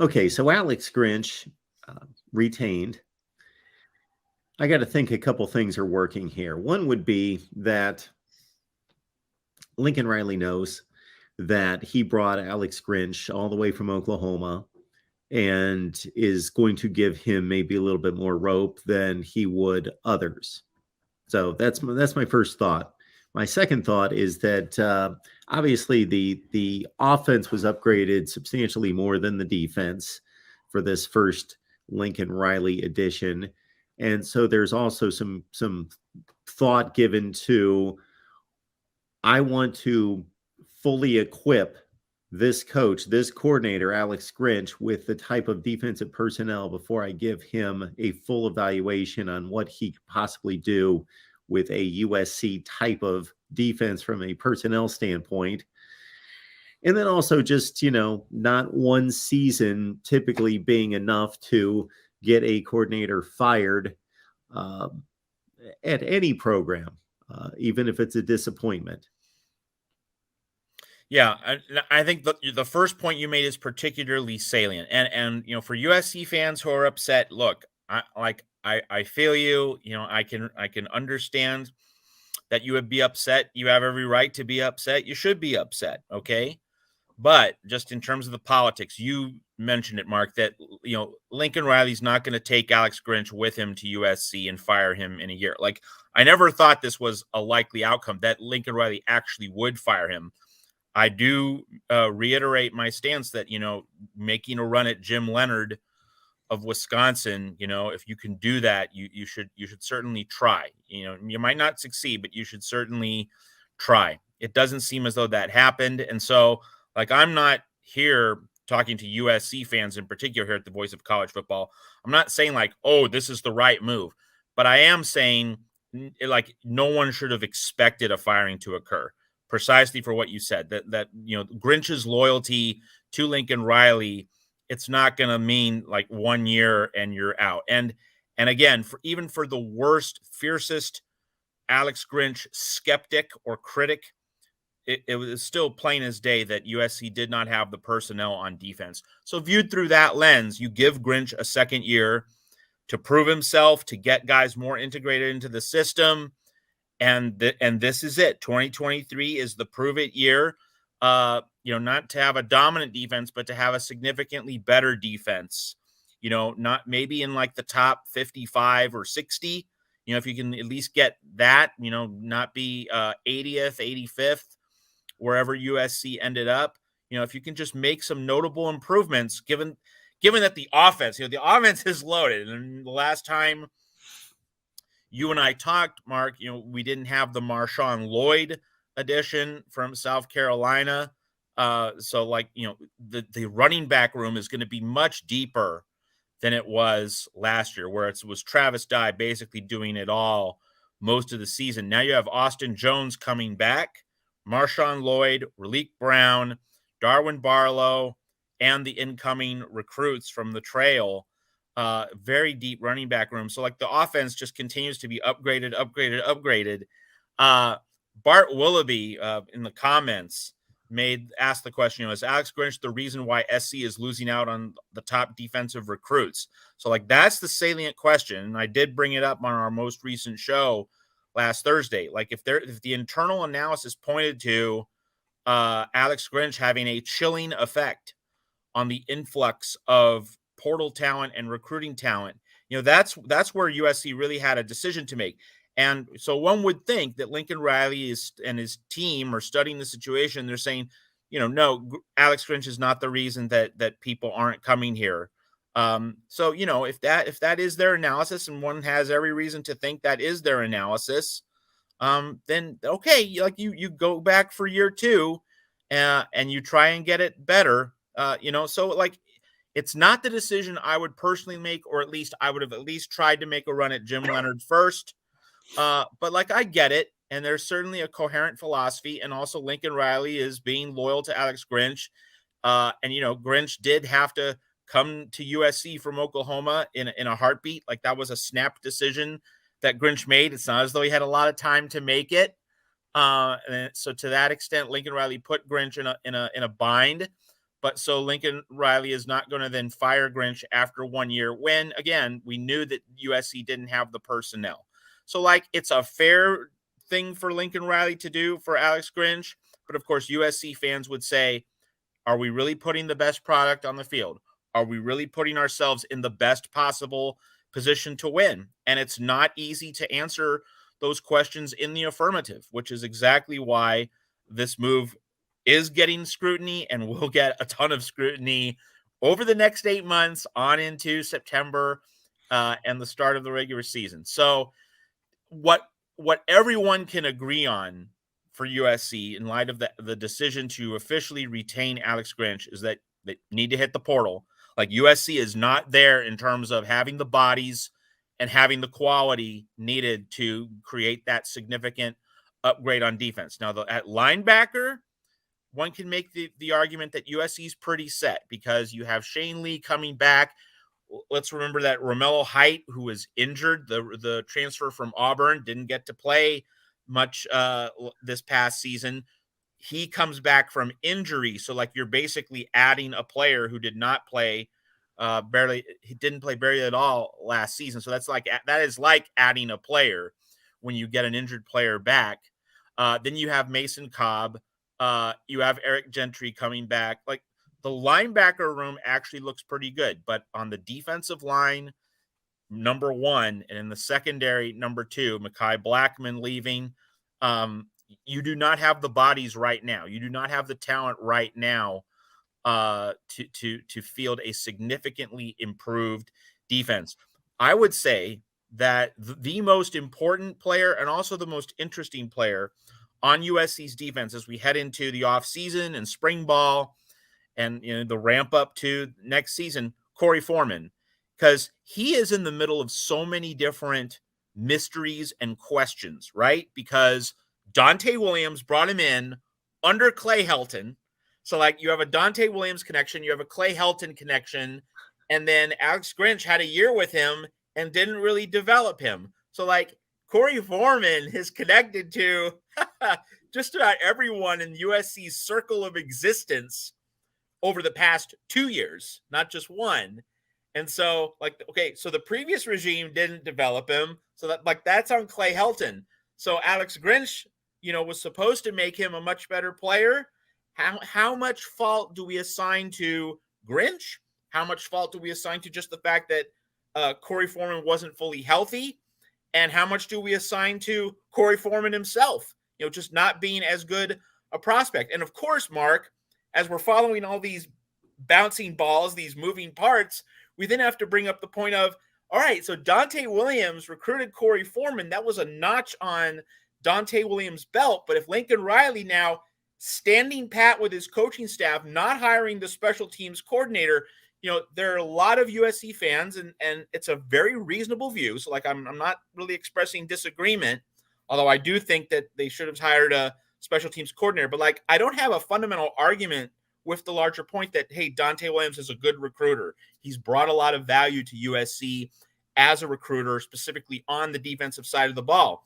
Okay, so Alex Grinch retained. I got to think a couple things are working here. One would be that Lincoln Riley knows that he brought Alex Grinch all the way from Oklahoma and is going to give him maybe a little bit more rope than he would others. So that's my first thought. My second thought is that obviously the offense was upgraded substantially more than the defense for this first Lincoln Riley edition, and so there's also some thought given to, I want to fully equip this coach, this coordinator, Alex Grinch, with the type of defensive personnel before I give him a full evaluation on what he could possibly do with a USC type of defense from a personnel standpoint. And then also just, not one season typically being enough to get a coordinator fired at any program, even if it's a disappointment. Yeah, I think the first point you made is particularly salient, and for USC fans who are upset, look, I feel you. I can understand that you would be upset. You have every right to be upset. You should be upset. Okay, but just in terms of the politics, you mentioned it, Mark, that Lincoln Riley's not going to take Alex Grinch with him to USC and fire him in a year. Like, I never thought this was a likely outcome, that Lincoln Riley actually would fire him. I do reiterate my stance that, making a run at Jim Leonhard of Wisconsin, if you can do that, you should certainly try. You might not succeed, but you should certainly try. It doesn't seem as though that happened. And so, I'm not here talking to USC fans in particular here at the Voice of College Football. I'm not saying oh, this is the right move, but I am saying no one should have expected a firing to occur. Precisely for what you said, that Grinch's loyalty to Lincoln Riley, it's not going to mean 1 year and you're out. And again, even for the worst, fiercest Alex Grinch skeptic or critic, it was still plain as day that USC did not have the personnel on defense. So viewed through that lens, you give Grinch a second year to prove himself, to get guys more integrated into the system. And this is it. 2023 is the prove it year. Not to have a dominant defense, but to have a significantly better defense. Not maybe in the top 55 or 60. If you can at least get that, not be 80th, 85th, wherever USC ended up. If you can just make some notable improvements, given that the offense is loaded. And the last time you and I talked, Mark, we didn't have the Marshawn Lloyd edition from South Carolina. So the running back room is going to be much deeper than it was last year, where it was Travis Dye basically doing it all most of the season. Now you have Austin Jones coming back, Marshawn Lloyd, Raleek Brown, Darwin Barlow, and the incoming recruits from the trail. Very deep running back room. So the offense just continues to be upgraded. Bart Willoughby in the comments asked the question, is Alex Grinch the reason why SC is losing out on the top defensive recruits? So that's the salient question. And I did bring it up on our most recent show last Thursday. If the internal analysis pointed to Alex Grinch having a chilling effect on the influx of portal talent and recruiting talent, that's where USC really had a decision to make. And so one would think that Lincoln Riley and his team are studying the situation. They're saying, no, Alex Grinch is not the reason that people aren't coming here. So if that is their analysis, and one has every reason to think that is their analysis, then okay, you go back for year two, and you try and get it better. So it's not the decision I would personally make, or at least I would have at least tried to make a run at Jim Leonhard first. But I get it. And there's certainly a coherent philosophy. And also Lincoln Riley is being loyal to Alex Grinch. And Grinch did have to come to USC from Oklahoma in a heartbeat. That was a snap decision that Grinch made. It's not as though he had a lot of time to make it. And so to that extent, Lincoln Riley put Grinch in a bind. But so Lincoln Riley is not going to then fire Grinch after 1 year when, again, we knew that USC didn't have the personnel. So, like, it's a fair thing for Lincoln Riley to do for Alex Grinch. But of course, USC fans would say, are we really putting the best product on the field? Are we really putting ourselves in the best possible position to win? And it's not easy to answer those questions in the affirmative, which is exactly why this move is getting scrutiny and will get a ton of scrutiny over the next 8 months on into September and the start of the regular season. So what everyone can agree on for USC in light of the decision to officially retain Alex Grinch is that they need to hit the portal. Like, USC is not there in terms of having the bodies and having the quality needed to create that significant upgrade on defense. Now, at linebacker, one can make the argument that USC is pretty set because you have Shane Lee coming back. Let's remember that Romello Height, who was injured, the transfer from Auburn, didn't get to play much this past season. He comes back from injury. So, like, you're basically adding a player who did not play he didn't play barely at all last season. So that is like adding a player when you get an injured player back. Then you have Mason Cobb. You have Eric Gentry coming back. Like, the linebacker room actually looks pretty good, but on the defensive line, number one, and in the secondary, number two, Mekhi Blackman leaving. You do not have the bodies right now. You do not have the talent right now to field a significantly improved defense. I would say that the most important player and also the most interesting player on USC's defense as we head into the offseason and spring ball and the ramp up to next season, Corey Foreman, because he is in the middle of so many different mysteries and questions, right? Because Dante Williams brought him in under Clay Helton. So, like, you have a Dante Williams connection, you have a Clay Helton connection, and then Alex Grinch had a year with him and didn't really develop him. So, like, Corey Foreman is connected to just about everyone in USC's circle of existence over the past 2 years, not just one. And so, like, okay, so the previous regime didn't develop him. So that's on Clay Helton. So Alex Grinch, was supposed to make him a much better player. How much fault do we assign to Grinch? How much fault do we assign to just the fact that Corey Foreman wasn't fully healthy? And how much do we assign to Corey Foreman himself, just not being as good a prospect? And of course, Mark, as we're following all these bouncing balls, these moving parts, we then have to bring up the point of, all right, so Dante Williams recruited Corey Foreman. That was a notch on Dante Williams' belt. But if Lincoln Riley now standing pat with his coaching staff, not hiring the special teams coordinator, there are a lot of USC fans, and it's a very reasonable view. So, like, I'm not really expressing disagreement, although I do think that they should have hired a special teams coordinator. But, like, I don't have a fundamental argument with the larger point that, hey, Dante Williams is a good recruiter. He's brought a lot of value to USC as a recruiter, specifically on the defensive side of the ball.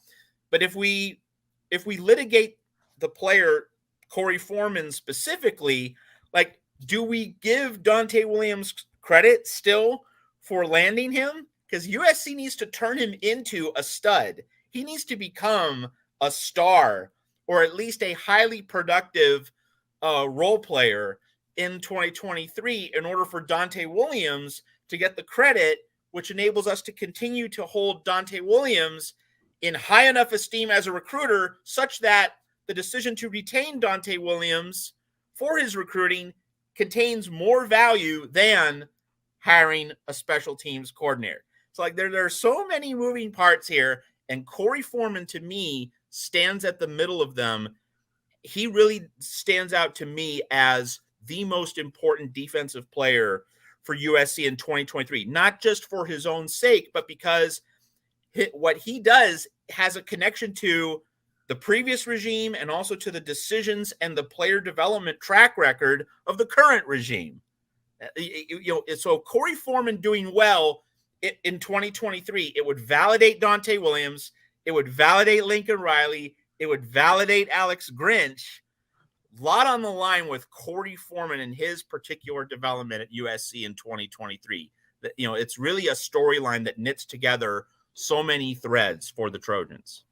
But if we litigate the player Corey Foreman specifically, like, do we give Dante Williams credit still for landing him? Because USC needs to turn him into a stud. He needs to become a star, or at least a highly productive role player in 2023 in order for Dante Williams to get the credit, which enables us to continue to hold Dante Williams in high enough esteem as a recruiter such that the decision to retain Dante Williams for his recruiting contains more value than hiring a special teams coordinator. So, like, there are so many moving parts here, and Corey Foreman, to me, stands at the middle of them. He really stands out to me as the most important defensive player for USC in 2023, not just for his own sake, but because what he does has a connection to the previous regime and also to the decisions and the player development track record of the current regime. So Corey Foreman doing well in 2023, it would validate Dante Williams, it would validate Lincoln Riley, it would validate Alex Grinch. lot on the line with Corey Foreman and his particular development at USC in 2023. That, you know, it's really a storyline that knits together so many threads for the Trojans.